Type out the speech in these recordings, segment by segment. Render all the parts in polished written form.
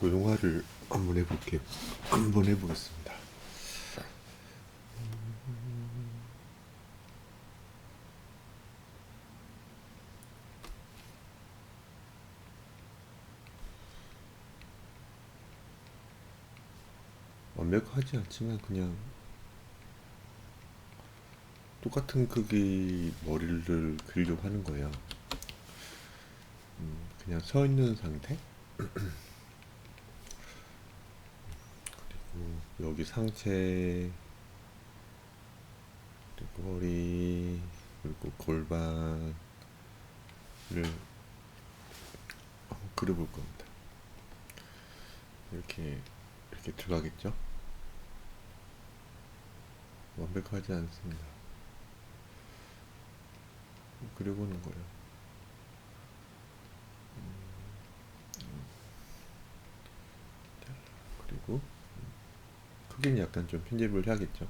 도용화를 한번 해볼게요. 한번 해보겠습니다. 완벽하지 않지만 그냥 똑같은 크기 머리를 그리려고 하는 거예요. 그냥 서 있는 상태. 그리고 여기 상체, 그리고 허리, 그리고 골반을 한번 그려볼 겁니다. 이렇게 들어가겠죠? 완벽하지 않습니다. 그려보는 거예요. 그리고 크기는 약간 좀 편집을 해야겠죠.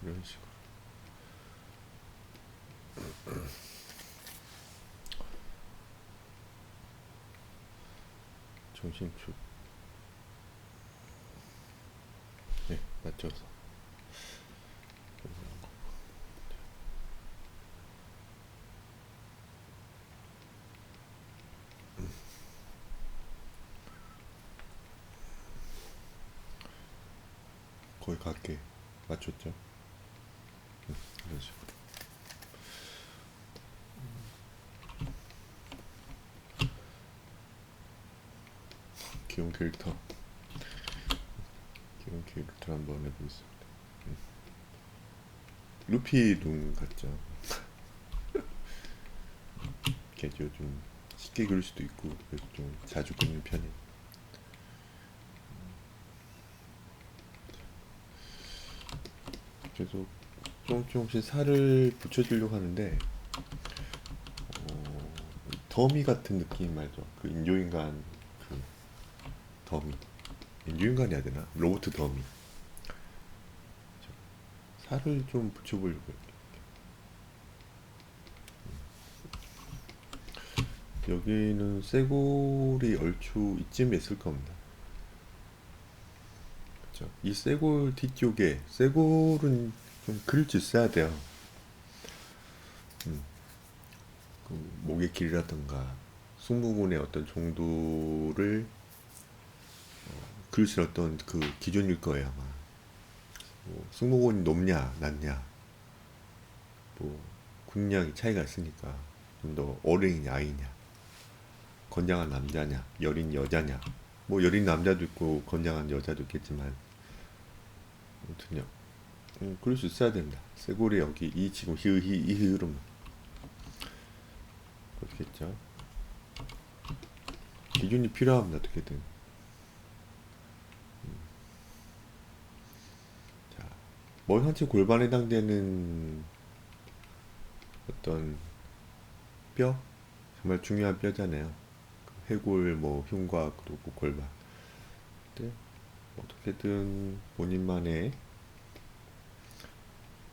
이런 식으로. 중심축. 네, 맞춰서. 거의 같게 맞췄죠. 이런 식으로. 귀여운 캐릭터. 귀여운 캐릭터 한번 해보겠습니다. 루피 눈 같죠? 걔죠. 좀 쉽게 그릴 수도 있고, 그래서 좀 자주 그리는 편이에요. 그래서 조금씩 살을 붙여주려고 하는데, 더미 같은 느낌 말죠. 그 인조인간, 그 더미. 인조인간이 해야 되나? 로봇 더미. 살을 좀 붙여보려고요. 여기는 쇄골이 얼추 이쯤에 있을 겁니다. 그렇죠? 이 쇄골 뒤쪽에 쇄골은 좀 그릴 줄 있어야 돼요. 그 목의 길이라든가 승모근의 어떤 정도를 그릴 수 있는 어떤 그 기준일 거예요 아마. 뭐 승모근이 높냐 낮냐, 뭐 군량이 차이가 있으니까 좀 더 어린이냐 아이냐, 건장한 남자냐 여린 여자냐, 뭐 여린 남자도 있고 건장한 여자도 있겠지만 아무튼요. 그럴 수 있어야 됩니다. 쇄골이 여기 이 지금 이 흐름 그렇겠죠. 기준이 필요합니다. 어떻게든. 자, 머리 전체 골반에 해당되는 어떤 뼈, 정말 중요한 뼈잖아요. 해골, 뭐 흉곽, 그리고 골반. 근데 어떻게든 본인만의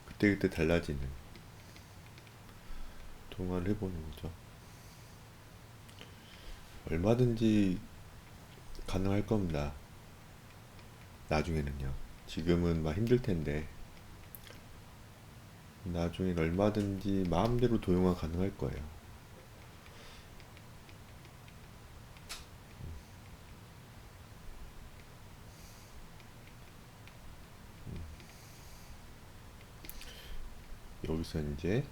그때그때 달라지는 동화를 해보는 거죠. 얼마든지 가능할 겁니다. 나중에는요. 지금은 막 힘들 텐데 나중엔 얼마든지 마음대로 도용화 가능할 거예요. 여기서 이제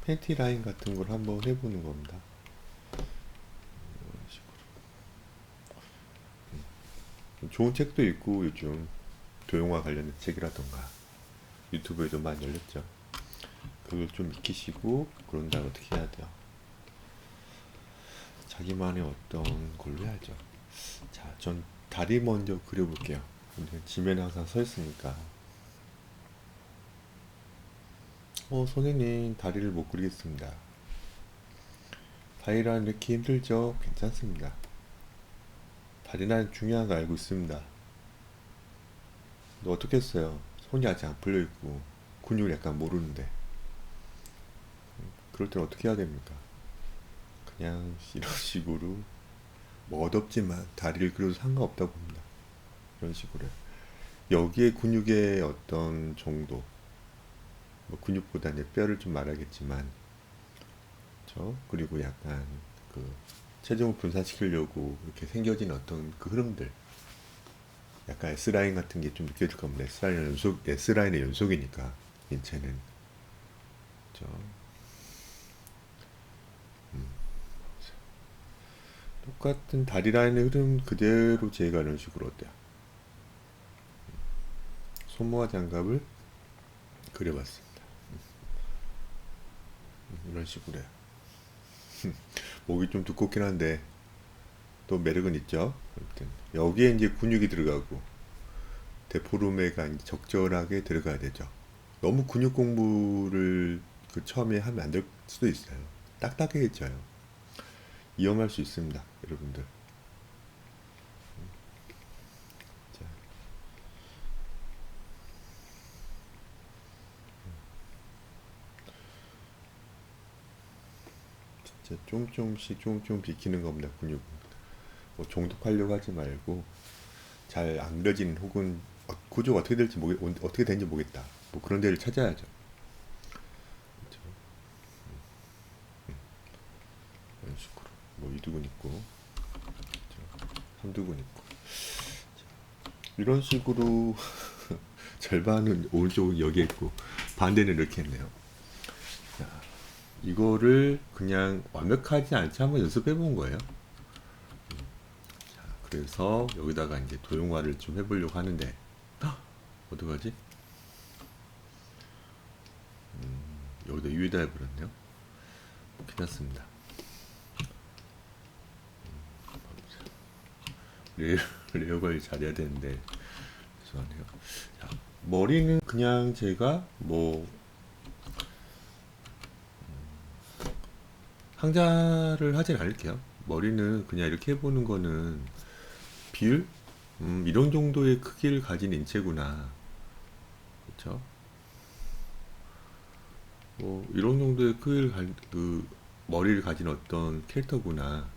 팬티 라인 같은 걸 한번 해보는 겁니다. 이런 식으로. 좋은 책도 있고 요즘 도용화 관련된 책이라던가 유튜브에도 많이 열렸죠. 그걸 좀 익히시고 그런 다음에 어떻게 해야 돼요? 자기만의 어떤 걸로 해야죠. 자, 전 다리 먼저 그려볼게요. 근데 지면에 항상 서 있으니까. 선생님 다리를 못 그리겠습니다. 다리란 이렇게 힘들죠? 괜찮습니다. 다리란 중요한 거 알고 있습니다. 너 어떻게 했어요? 손이 아직 안 풀려있고 근육을 약간 모르는데 그럴 땐 어떻게 해야 됩니까? 그냥 이런 식으로 뭐 어둡지만 다리를 그려도 상관없다고 봅니다. 이런 식으로 여기에 근육의 어떤 정도, 뭐 근육보다 이제 뼈를 좀 말하겠지만, 그리고 약간 그 체중을 분산시키려고 이렇게 생겨진 어떤 그 흐름들, 약간 S라인 같은 게 좀 느껴질 겁니다. S라인의 연속이니까 인체는. 저 똑같은 다리 라인의 흐름 그대로 제가 이런 식으로 어때요? 손모와 장갑을 그려봤습니다. 이런 식으로 해요. 목이 좀 두껍긴 한데 또 매력은 있죠. 아무튼 여기에 이제 근육이 들어가고 데포르메가 이제 적절하게 들어가야 되죠. 너무 근육 공부를 그 처음에 하면 안 될 수도 있어요. 딱딱해져요. 위험할 수 있습니다, 여러분들. 자, 진짜 조금씩 비키는 겁니다, 근육. 뭐 종독하려고 하지 말고 잘 안 그려진 혹은 구조가 어떻게 되는지 모르겠다. 뭐 그런 데를 찾아야죠. 그렇죠? 이런 식으로 뭐 이두근 있고, 그렇죠? 삼두근 있고, 이런 식으로 절반은 오른쪽 여기에 있고 반대는 이렇게 했네요. 자, 이거를 그냥 완벽하지 않게 한번 연습해 본 거예요. 자, 그래서 여기다가 이제 도형화를 좀 해보려고 하는데, 어떡하지? 여기다 위에다 해버렸네요. 괜찮습니다. 레- 레이어 관리 잘해야 되는데 죄송하네요. 자, 머리는 그냥 제가 뭐 상자를 하진 않을게요. 머리는 그냥 이렇게 해보는 거는 비율? 이런 정도의 크기를 가진 인체구나. 그렇죠? 뭐 이런 정도의 그 머리를 가진 어떤 캐릭터구나.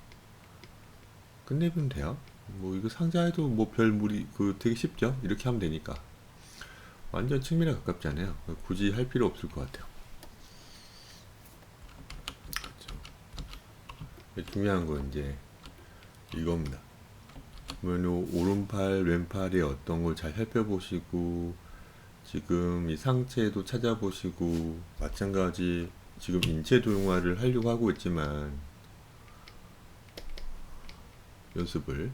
끝내면 돼요. 뭐 이거 상자에도 뭐 별 무리 그 되게 쉽죠. 이렇게 하면 되니까 완전 측면에 가깝지 않아요. 굳이 할 필요 없을 것 같아요. 그렇죠. 중요한 건 이제 이겁니다. 그러면 오른팔 왼팔이 어떤 걸 잘 살펴보시고 지금 이 상체도 찾아보시고 마찬가지 지금 인체 도용화를 하려고 하고 있지만 연습을,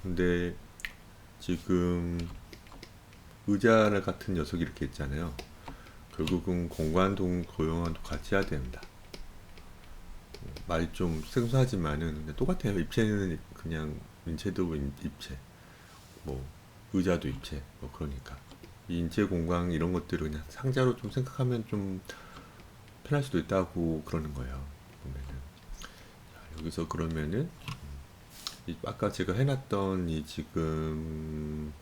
근데 지금 의자 같은 녀석이 이렇게 있잖아요. 결국은 공간 도용화도 같이 해야 됩니다. 말이 좀 생소하지만은 똑같아요. 입체는 그냥 인체도 입체, 뭐 의자도 입체, 뭐 그러니까 이 인체 공간 이런 것들을 그냥 상자로 좀 생각하면 좀 편할 수도 있다고 그러는 거예요. 보면은 자, 여기서 그러면은 아까 제가 해놨던 이 지금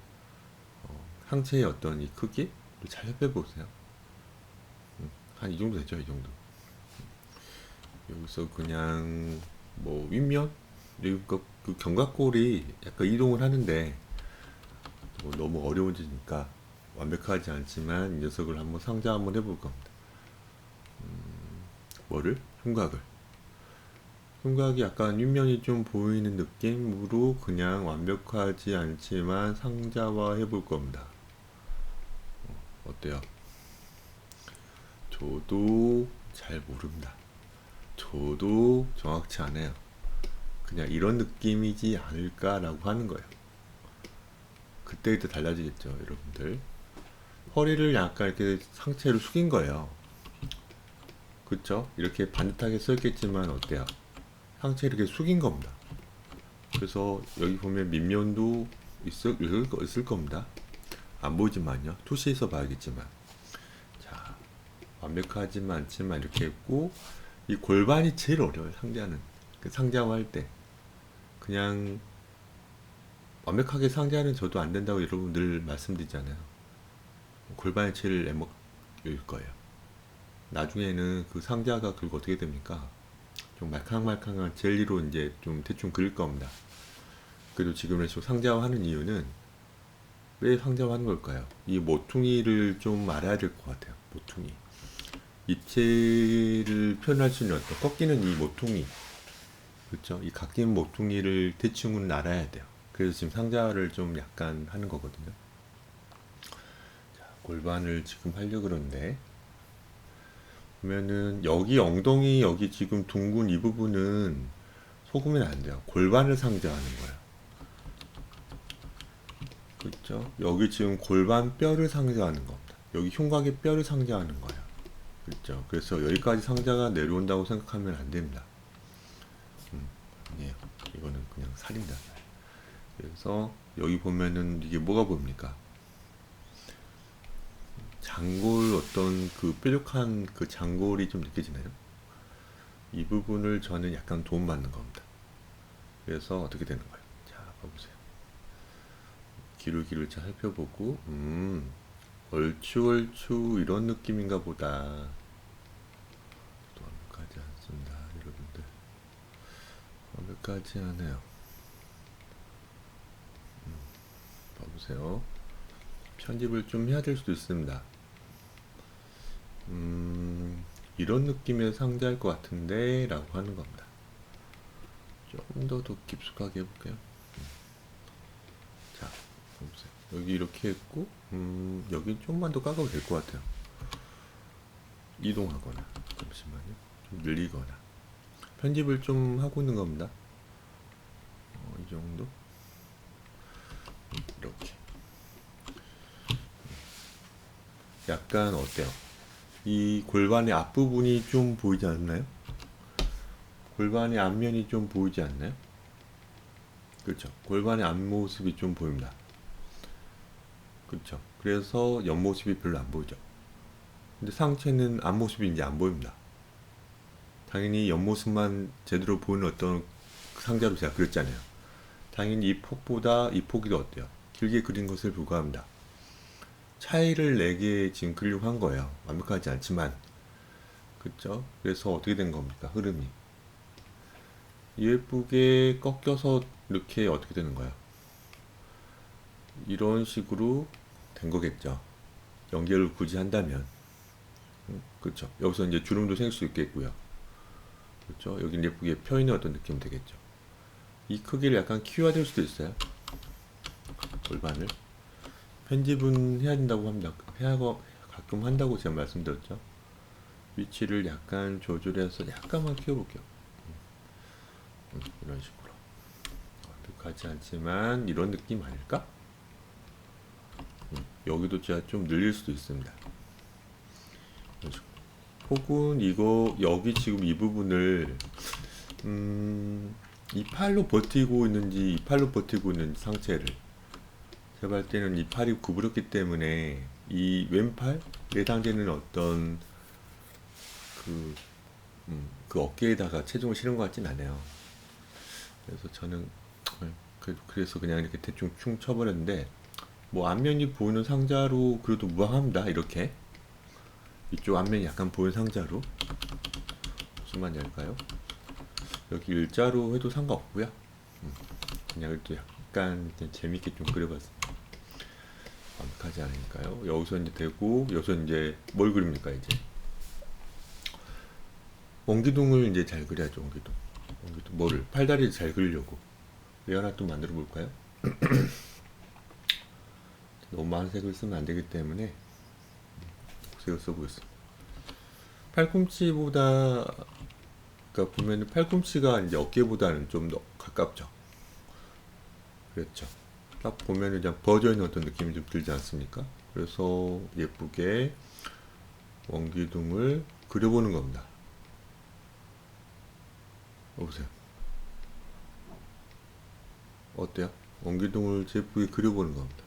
상체의 어떤 이 크기 잘 살펴보세요. 한 이 정도 되죠, 이 정도. 여기서 그냥 뭐 윗면 그리고 그 견갑골이 약간 이동을 하는데 뭐 너무 어려워지니까 완벽하지 않지만 이 녀석을 한번 상자 한번 해볼 겁니다. 뭐를? 흉곽을. 흉곽이 약간 윗면이 좀 보이는 느낌으로 그냥 완벽하지 않지만 상자화 해볼 겁니다. 어때요? 저도 잘 모릅니다. 저도 정확치 않아요. 그냥 이런 느낌이지 않을까라고 하는 거예요. 그때그때 달라지겠죠, 여러분들. 허리를 약간 이렇게 상체로 숙인 거예요. 그쵸? 이렇게 반듯하게 서 있겠지만 어때요? 상체 이렇게 숙인 겁니다. 그래서 여기 보면 밑면도 있을 겁니다. 안 보이지만요. 투시에서 봐야겠지만. 자, 완벽하지만 않지만 이렇게 했고, 이 골반이 제일 어려워요, 상자는. 그 상자화 할 때. 그냥 완벽하게 상자는 저도 안 된다고 여러분 늘 말씀드리잖아요. 골반이 제일 애먹일 거예요. 나중에는 그 상자가 그리고 어떻게 됩니까? 좀 말캉말캉한 젤리로 이제 좀 대충 그릴 겁니다. 그래도 지금 이렇게 상자화하는 이유는 왜 상자화하는 걸까요? 이 모퉁이를 좀 알아야 될 것 같아요. 모퉁이. 입체를 표현할 수 있는 어떤 꺾이는 이 모퉁이, 그렇죠? 이 깎인 모퉁이를 대충은 알아야 돼요. 그래서 지금 상자를 좀 약간 하는 거거든요. 자, 골반을 지금 하려고 그러는데 보면은 여기 엉덩이 여기 지금 둥근 이 부분은 속으면 안 돼요. 골반을 상자하는 거예요. 그렇죠? 여기 지금 골반 뼈를 상자하는 겁니다. 여기 흉곽의 뼈를 상자하는 거예요. 그렇죠? 그래서 여기까지 상자가 내려온다고 생각하면 안 됩니다. 아니에요. 이거는 그냥 살입니다. 그래서 여기 보면은 이게 뭐가 보입니까? 장골 어떤 그 뾰족한 그 장골이 좀 느껴지나요? 이 부분을 저는 약간 도움받는 겁니다. 그래서 어떻게 되는 거예요? 자, 봐보세요. 기울기를 잘 살펴보고, 얼추 이런 느낌인가 보다. 또 완벽하지 않습니다, 여러분들. 완벽하지 않아요. 봐보세요. 편집을 좀 해야 될 수도 있습니다. 이런 느낌의 상자일 것 같은데 라고 하는 겁니다. 조금 더 깊숙하게 해볼게요. 자, 보세요. 여기 이렇게 했고, 여기 좀만 더 깎아도 될 것 같아요. 이동하거나, 잠시만요. 좀 늘리거나. 편집을 좀 하고 있는 겁니다. 이 정도? 이렇게. 약간 어때요? 이 골반의 앞부분이 좀 보이지 않나요? 골반의 앞면이 좀 보이지 않나요? 그렇죠. 골반의 앞모습이 좀 보입니다. 그렇죠. 그래서 옆모습이 별로 안 보이죠. 근데 상체는 앞모습이 이제 안 보입니다. 당연히 옆모습만 제대로 보이는 어떤 상자로 제가 그렸잖아요. 당연히 이 폭보다 이 폭이 더 어때요? 길게 그린 것을 불과합니다. 차이를 내게 지금 그리려고 한 거예요. 완벽하지 않지만. 그렇죠? 그래서 어떻게 된 겁니까? 흐름이. 예쁘게 꺾여서 이렇게 어떻게 되는 거예요? 이런 식으로 된 거겠죠. 연결을 굳이 한다면. 그렇죠. 여기서 이제 주름도 생길 수 있겠고요. 그렇죠. 여기 예쁘게 펴있는 어떤 느낌 되겠죠. 이 크기를 약간 키워야 될 수도 있어요. 골반을. 편집은 해야 된다고 합니다. 가끔 한다고 제가 말씀드렸죠. 위치를 약간 조절해서 약간만 키워볼게요. 이런 식으로. 완벽하지 않지만 이런 느낌 아닐까? 여기도 제가 좀 늘릴 수도 있습니다. 혹은 이거 여기 지금 이 부분을 이 팔로 버티고 있는지 이 팔로 버티고 있는지 상체를 제가 볼 때는 이 팔이 구부렸기 때문에 이 왼팔 내당되는 어떤 그, 그 어깨에다가 체중을 실은 것 같진 않아요. 그래서 저는 그래서 그냥 이렇게 대충 충 쳐버렸는데 뭐 앞면이 보이는 상자로 그래도 무방합니다. 이렇게 이쪽 앞면이 약간 보이는 상자로 무슨 말인지 알까요? 여기 일자로 해도 상관없고요. 그냥 이렇게 약간 재밌게 좀 그려봤습니다. 완벽하지 않으니까요. 여기서 이제 되고 여기서 이제 뭘 그립니까 이제 원기둥을 이제 잘 그려야죠. 원기둥 뭐를 팔다리를 잘 그리려고 왜 하나 또 만들어 볼까요? 너무 많은 색을 쓰면 안 되기 때문에 색을 써보겠습니다. 팔꿈치보다 그러니까 보면 팔꿈치가 이제 어깨보다는 좀 더 가깝죠. 그렇죠. 딱 보면 그냥 버져 있는 어떤 느낌이 좀 들지 않습니까? 그래서 예쁘게 원기둥을 그려보는 겁니다. 보세요. 어때요? 원기둥을 예쁘게 그려보는 겁니다.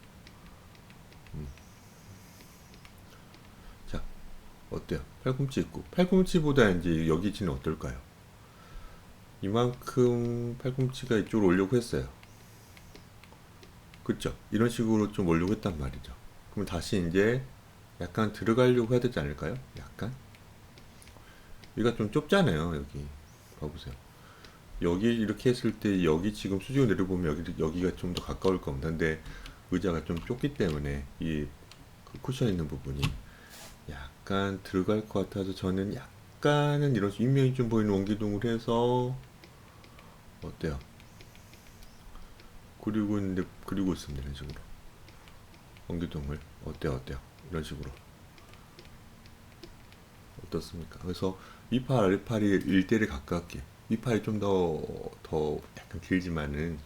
자, 어때요? 팔꿈치 있고 팔꿈치보다 이제 여기지는 어떨까요? 이만큼 팔꿈치가 이쪽으로 오려고 했어요. 그쵸? 이런 식으로 좀 오려고 했단 말이죠. 그럼 다시 이제 약간 들어가려고 해야 되지 않을까요? 약간? 여기가 좀 좁잖아요. 여기 봐보세요. 여기 이렇게 했을 때 여기 지금 수직으로 내려보면 여기가 좀 더 가까울 겁니다. 근데 의자가 좀 좁기 때문에 이 그 쿠션 있는 부분이 약간 들어갈 것 같아서 저는 약간은 이런 윗면이 좀 보이는 원기둥을 해서 어때요? 그리고 있습니다. 이런 식으로 원기둥을 어때요? 이런 식으로 어떻습니까? 그래서 위팔 아래팔이 일대를 가깝게 위팔이 좀 더 약간 길지만은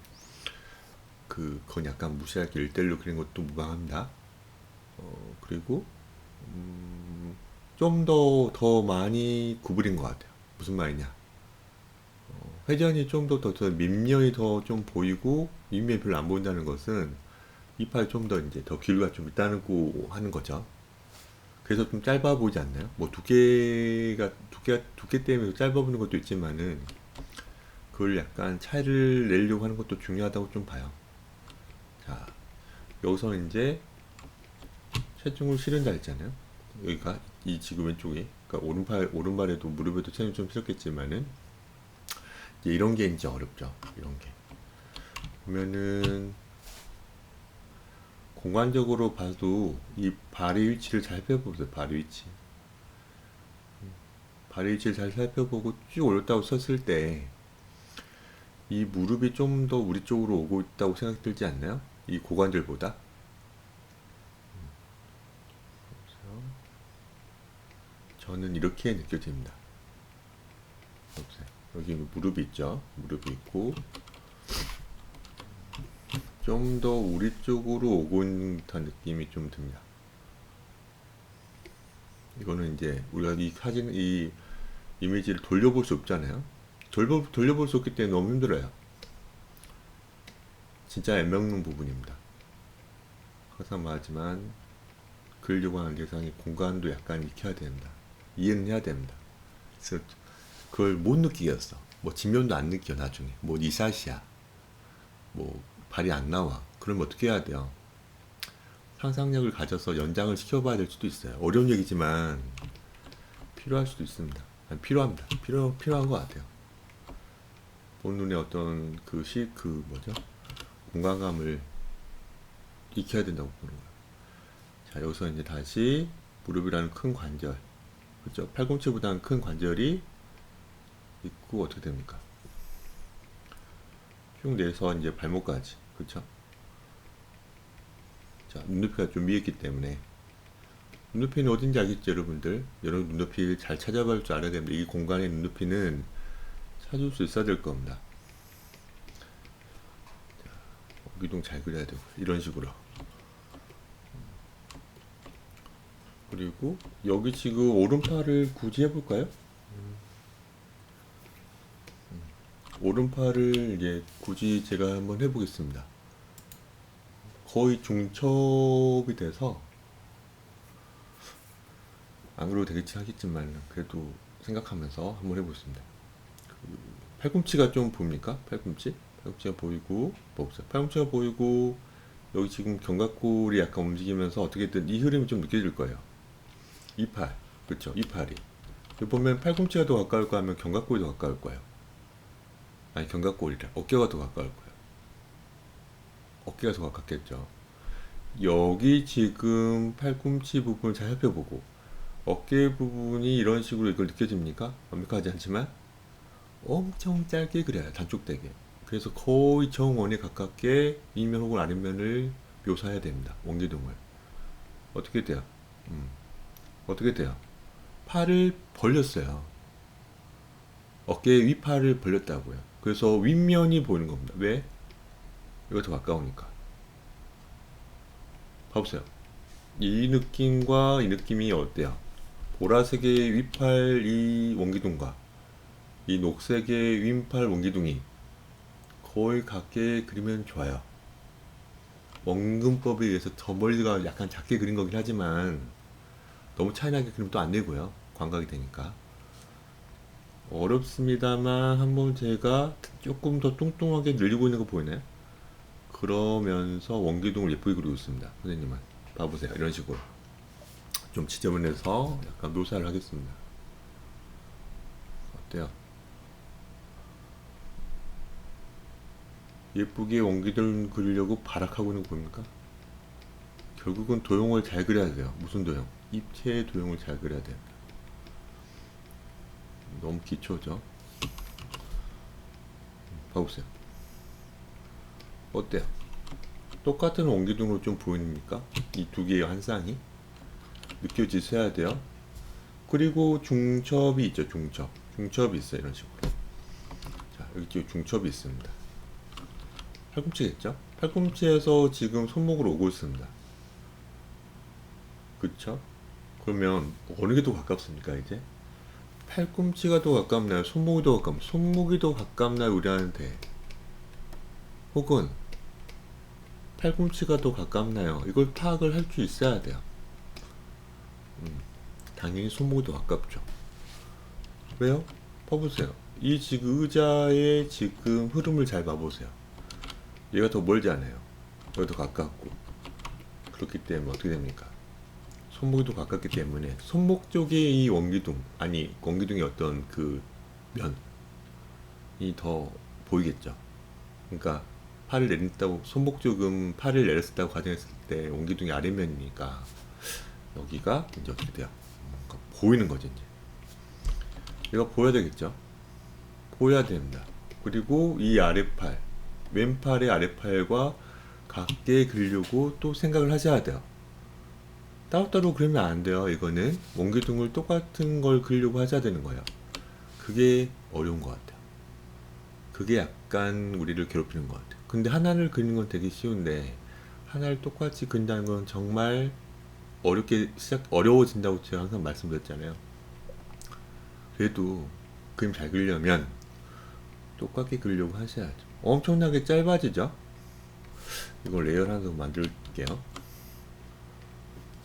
그건 약간 무시할게 일대일로 그린 것도 무방합니다. 그리고 좀 더 많이 구부린 것 같아요. 무슨 말이냐? 회전이 좀 더 밑면이 더 좀 보이고 윗면이 별로 안 보인다는 것은 이파이 좀 더 이제 더 길이가 좀 있다는 거 하는 거죠. 그래서 좀 짧아 보이지 않나요? 뭐 두께 때문에 짧아 보이는 것도 있지만은 그걸 약간 차이를 내려고 하는 것도 중요하다고 좀 봐요. 자, 여기서 이제 체중을 실은다 했잖아요. 여기가 이 지금 왼쪽에, 그러니까 오른발에도 무릎에도 체중 좀 실었겠지만은 이제 이런 게 이제 어렵죠. 이런 게 보면은 공간적으로 봐도 이 발의 위치를 잘 살펴보세요. 발의 위치를 잘 살펴보고 쭉 올렸다고 섰을 때 이 무릎이 좀 더 우리 쪽으로 오고 있다고 생각 들지 않나요? 이 고관절보다. 저는 이렇게 느껴집니다. 보세요. 여기 무릎이 있죠. 무릎이 있고 좀 더 우리 쪽으로 오고 있는 듯한 느낌이 좀 듭니다. 이거는 이제 우리가 이 이미지를 돌려볼 수 없잖아요. 돌려볼 수 없기 때문에 너무 힘들어요. 진짜 애매모호한 부분입니다. 항상 말하지만 그리려고 하는 대상의 공간도 약간 익혀야 됩니다. 이해는 해야 됩니다. 그래서 그걸 못 느끼겠어. 뭐 지면도 안 느껴 나중에. 뭐 이샷이야. 뭐 발이 안 나와. 그러면 어떻게 해야 돼요? 상상력을 가져서 연장을 시켜봐야 될 수도 있어요. 어려운 얘기지만 필요할 수도 있습니다. 아니, 필요합니다. 필요한 것 같아요. 본눈의 어떤 그 뭐죠? 공간감을 익혀야 된다고 보는 거예요. 자, 여기서 이제 다시 무릎이라는 큰 관절, 그렇죠? 팔꿈치보다는 큰 관절이 있고 어떻게 됩니까? 쭉 내서 이제 발목까지, 그렇죠? 자, 눈높이가 좀 위했기 때문에 눈높이는 어딘지 알겠죠, 여러분들? 여러분 눈높이를 잘 찾아볼 줄 알아야 됩니다. 이 공간의 눈높이는 찾을 수 있어야 될 겁니다. 기둥 잘 그려야 되고 이런 식으로. 그리고 여기 지금 오른팔을 굳이 해볼까요? 오른팔을 이제 굳이 제가 한번 해보겠습니다. 거의 중첩이 돼서 안 그래도 되겠지 하겠지만 그래도 생각하면서 한번 해보겠습니다. 팔꿈치가 좀 보입니까? 팔꿈치가 보이고 보세요. 팔꿈치가 보이고 여기 지금 견갑골이 약간 움직이면서 어떻게든 이 흐름이 좀 느껴질 거예요. 이팔, 그렇죠? 이팔이 여기 보면 팔꿈치가 더 가까울까 하면 견갑골이 더 가까울 거예요. 아니 견갑골이래. 어깨가 더 가까울 거예요. 어깨가 더 가깝겠죠. 여기 지금 팔꿈치 부분을 잘 살펴보고 어깨 부분이 이런 식으로 이걸 느껴집니까? 완벽하지 않지만 엄청 짧게 그려요. 단축되게. 그래서 거의 정원에 가깝게 윗면 혹은 아랫면을 묘사해야 됩니다. 원기둥을. 어떻게 돼요? 어떻게 돼요? 팔을 벌렸어요. 어깨 윗팔을 벌렸다고요. 그래서 윗면이 보이는 겁니다. 왜? 이거 더 가까우니까. 봐보세요. 이 느낌과 이 느낌이 어때요? 보라색의 윗팔 이 원기둥과 이 녹색의 윗팔 원기둥이 거의 같게 그리면 좋아요. 원근법에 의해서 더 멀리가 약간 작게 그린 거긴 하지만 너무 차이나게 그리면 또 안 되고요. 광각이 되니까. 어렵습니다만 한번 제가 조금 더 뚱뚱하게 늘리고 있는 거 보이나요? 그러면서 원기둥을 예쁘게 그리고 있습니다. 선생님은 봐보세요. 이런 식으로 좀 지저분해서 약간 묘사를 하겠습니다. 어때요? 예쁘게 원기둥 그리려고 발악하고 있는 거 보입니까? 결국은 도형을 잘 그려야 돼요. 무슨 도형? 입체의 도형을 잘 그려야 돼요. 너무 기초죠. 봐보세요. 어때요? 똑같은 원기둥으로 좀 보입니까? 이 두 개의 한 쌍이 느껴지셔야 돼요. 그리고 중첩이 있죠. 중첩이 있어요. 이런 식으로. 자, 여기 중첩이 있습니다. 팔꿈치겠죠? 팔꿈치에서 지금 손목으로 오고 있습니다. 그쵸? 그러면 어느 게 더 가깝습니까, 이제? 팔꿈치가 더 가깝나요? 손목이 더 가깝나요? 손목이 더 가깝나요? 우리한테. 혹은 팔꿈치가 더 가깝나요? 이걸 파악을 할 수 있어야 돼요. 당연히 손목이 더 가깝죠. 왜요? 봐보세요. 이 지금 의자의 지금 흐름을 잘 봐보세요. 얘가 더 멀지 않아요. 여기 더 가깝고. 그렇기 때문에 어떻게 됩니까? 손목이 더 가깝기 때문에 손목 쪽에 이 원기둥, 아니 원기둥의 어떤 그 면이 더 보이겠죠. 그러니까 팔을 내린다고, 손목 쪽은 팔을 내렸다고 가정했을 때 원기둥이 아래면이니까 여기가 이제 어떻게 돼요? 뭔가 보이는 거죠. 이제 얘가 보여야 되겠죠. 보여야 됩니다. 그리고 이 아래팔, 왼팔의 아래팔과 같게 그리려고 또 생각을 하셔야 돼요. 따로따로 그리면 안 돼요. 이거는 원기둥을 똑같은 걸 그리려고 하셔야 되는 거예요. 그게 어려운 것 같아요. 그게 약간 우리를 괴롭히는 것 같아요. 근데 하나를 그리는 건 되게 쉬운데 하나를 똑같이 그린다는 건 정말 어려워진다고 제가 항상 말씀드렸잖아요. 그래도 그림 잘 그리려면 똑같게 그리려고 하셔야죠. 엄청나게 짧아지죠? 이걸 레이어를 하나 더 만들게요.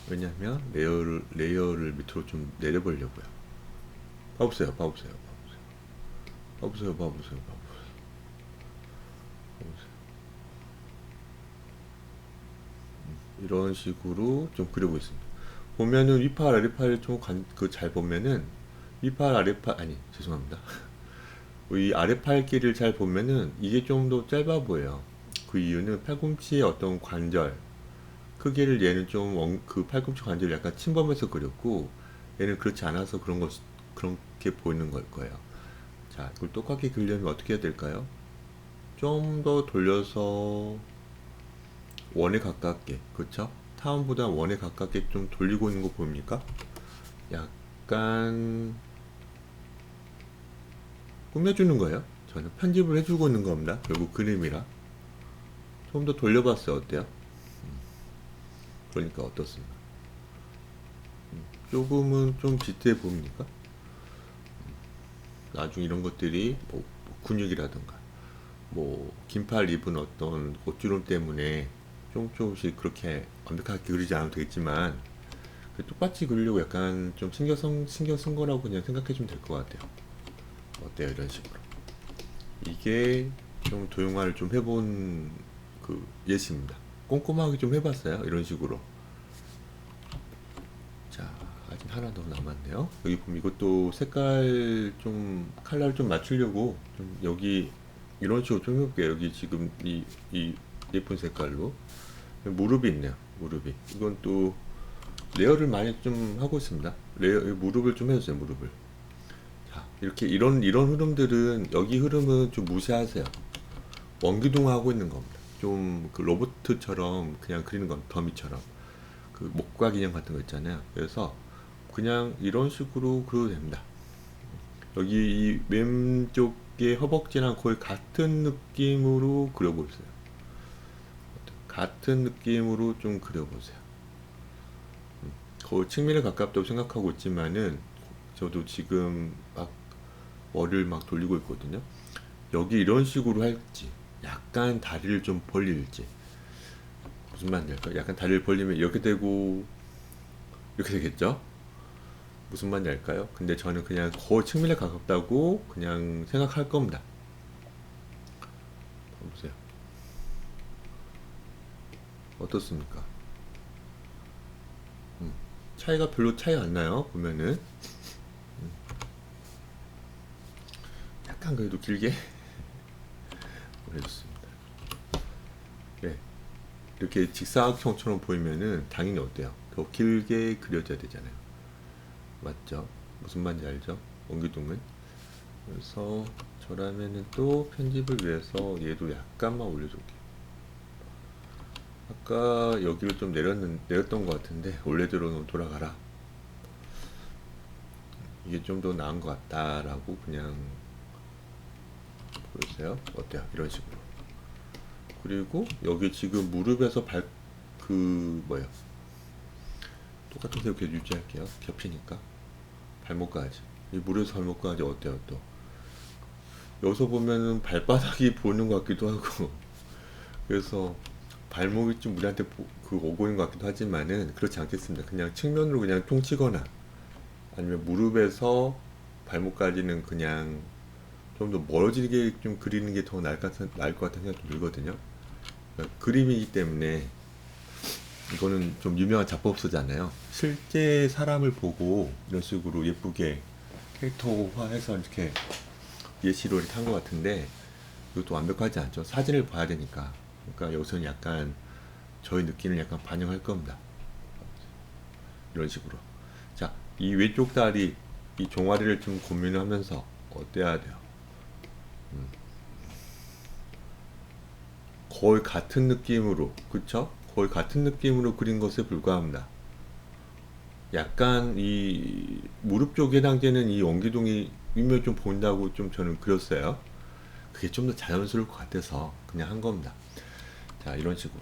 왜냐면 레이어를 밑으로 좀 내려보려고요. 봐보세요. 이런 식으로 좀 그리고 있습니다. 보면은 위팔 아래팔 좀 잘 보면은 위팔 아래팔, 아니 죄송합니다. 이 아래팔 길을 잘 보면은 이게 좀 더 짧아 보여요. 그 이유는 팔꿈치의 어떤 관절 크기를, 얘는 좀 그 팔꿈치 관절을 약간 침범해서 그렸고 얘는 그렇지 않아서 그렇게 보이는 걸 거예요. 자, 이걸 똑같게 그리려면 어떻게 해야 될까요? 좀 더 돌려서 원에 가깝게, 그쵸? 타원보다 원에 가깝게 좀 돌리고 있는 거 보입니까? 약간 꾸며주는 거예요. 저는 편집을 해주고 있는 겁니다. 결국 그림이라. 좀 더 돌려봤어요. 어때요? 그러니까 어떻습니까? 조금은 좀 비슷해 보입니까? 나중에 이런 것들이 뭐 근육이라든가 뭐 긴팔 입은 어떤 옷주름 때문에 조금씩 그렇게 완벽하게 그리지 않아도 되겠지만 똑같이 그리려고 약간 좀 신경 쓴 거라고 그냥 생각해 주면 될 것 같아요. 어때요? 이런 식으로. 이게 좀 도용화를 좀 해본 그 예시입니다. 꼼꼼하게 좀 해봤어요. 이런 식으로. 자, 아직 하나 더 남았네요. 여기 보면 이것도 색깔 좀, 컬러를 좀 맞추려고 좀 여기 이런 식으로 좀 해볼게요. 여기 지금 이 예쁜 색깔로. 무릎이 있네요. 무릎이. 이건 또 레이어를 많이 좀 하고 있습니다. 무릎을 좀 해주세요. 무릎을. 자, 이렇게 이런 흐름들은, 여기 흐름은 좀 무시하세요. 원기둥하고 있는 겁니다. 좀 그 로봇처럼 그냥 그리는 겁니다. 더미처럼. 그 목각 인형 같은 거 있잖아요. 그래서 그냥 이런 식으로 그려도 됩니다. 여기 이 왼쪽의 허벅지랑 거의 같은 느낌으로 그려보세요. 같은 느낌으로 좀 그려보세요. 거의 측면에 가깝다고 생각하고 있지만은 저도 지금 막 머리를 막 돌리고 있거든요. 여기 이런 식으로 할지, 약간 다리를 좀 벌릴지. 무슨 말인지 알까요? 약간 다리를 벌리면 이렇게 되고 이렇게 되겠죠? 무슨 말인지 알까요? 근데 저는 그냥 거의 측면에 가깝다고 그냥 생각할 겁니다. 보세요. 어떻습니까? 차이가 별로 차이 안 나요. 보면은 약간 그래도 길게 보내줬습니다. 네, 이렇게 직사각형처럼 보이면은 당연히 어때요? 더 길게 그려져야 되잖아요. 맞죠? 무슨 말인지 알죠? 원기둥은. 그래서 저라면은 또 편집을 위해서 얘도 약간만 올려줄게요. 아까 여기를 좀 내렸던 것 같은데 원래대로 돌아가라. 이게 좀 더 나은 것 같다라고 그냥 보여주세요. 어때요? 이런 식으로. 그리고 여기 지금 무릎에서 뭐예요? 똑같은 색 이렇게 유지할게요. 겹치니까. 발목까지. 이 무릎에서 발목까지 어때요? 또. 여기서 보면은 발바닥이 보이는 것 같기도 하고. 그래서 발목이 좀 우리한테 오고 있는 것 같기도 하지만은 그렇지 않겠습니다. 그냥 측면으로 그냥 퉁치거나 아니면 무릎에서 발목까지는 그냥 좀 더 멀어지게 좀 그리는 게 더 나을 것 같은 생각이 좀 들거든요. 그러니까 그림이기 때문에 이거는 좀 유명한 잡법서잖아요. 실제 사람을 보고 이런 식으로 예쁘게 캐릭터화해서 이렇게 예시로 이렇게 한 것 같은데 이것도 완벽하지 않죠. 사진을 봐야 되니까. 그러니까 여기서는 약간 저의 느낌을 약간 반영할 겁니다. 이런 식으로. 자, 이 왼쪽 다리, 이 종아리를 좀 고민하면서 어때야 돼요? 거의 같은 느낌으로, 그쵸? 거의 같은 느낌으로 그린 것에 불과합니다. 약간 이 무릎 쪽에 해당되는 이 원기둥이 위면 좀 보인다고 좀 저는 그렸어요. 그게 좀 더 자연스러울 것 같아서 그냥 한 겁니다. 자, 이런 식으로.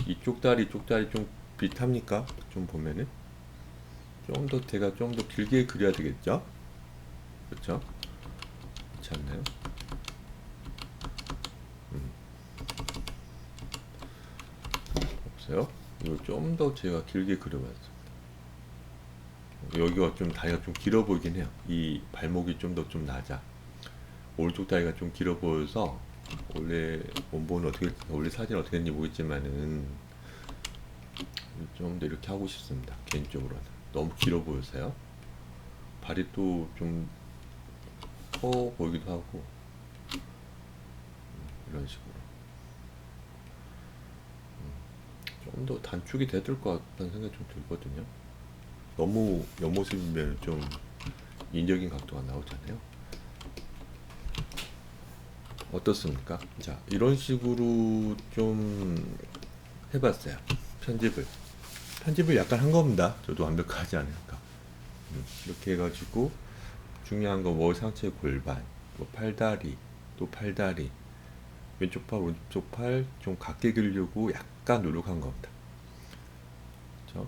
이쪽 다리 좀 비슷합니까? 좀 보면은. 좀 더 제가 좀 더 길게 그려야 되겠죠? 그렇죠? 그렇지 않나요? 없어요? 이거 좀 더 제가 길게 그려봤어요. 여기가 좀 다리가 좀 길어 보이긴 해요. 이 발목이 좀 더 좀 낮아. 오른쪽 다리가 좀 길어 보여서 원래 원본은 어떻게 원래 사진 어떻게 했는지 모르겠지만은 좀 더 이렇게 하고 싶습니다. 개인적으로는 너무 길어 보여서요. 발이 또 좀 커 보이기도 하고 이런 식으로 좀 더 단축이 돼야 될 것 같다는 생각이 좀 들거든요. 너무 옆모습이면 좀 인적인 각도가 나오잖아요. 어떻습니까? 자, 이런 식으로 좀 해봤어요. 편집을. 편집을 약간 한 겁니다. 저도 완벽하지 않으니까. 이렇게 해가지고 중요한 거 뭐 상체 골반, 뭐 팔다리, 또 팔다리, 왼쪽 팔, 오른쪽 팔 좀 같게 그리려고 약간 노력한 겁니다. 그렇죠?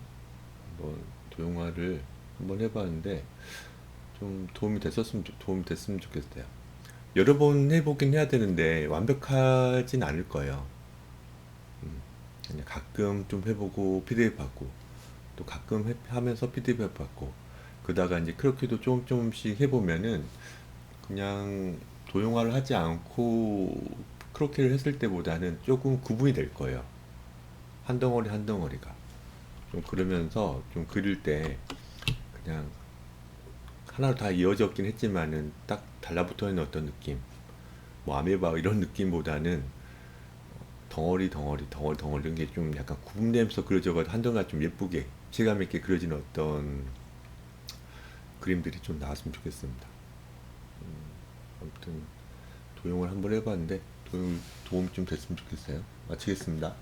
한번 도용화를 한번 해봤는데 좀 도움이 됐으면 좋겠어요. 여러 번 해보긴 해야 되는데 완벽하진 않을 거예요. 그냥 가끔 좀 해보고 PDF 받고 또 가끔 하면서 PDF 받고 그러다가 이제 크로키도 조금씩 해보면은 그냥 도용화를 하지 않고 크로키를 했을 때보다는 조금 구분이 될 거예요. 한 덩어리 한 덩어리가 좀 그러면서 좀 그릴 때 그냥 하나로 다 이어졌긴 했지만은 딱 달라붙어 있는 어떤 느낌 뭐 아메바 이런 느낌보다는 덩어리 이런 게 좀 약간 구분되면서 그려져가지고 한동안 좀 예쁘게 체감 있게 그려지는 어떤 그림들이 좀 나왔으면 좋겠습니다. 아무튼 도용을 한번 해봤는데 도움이 좀 됐으면 좋겠어요. 마치겠습니다.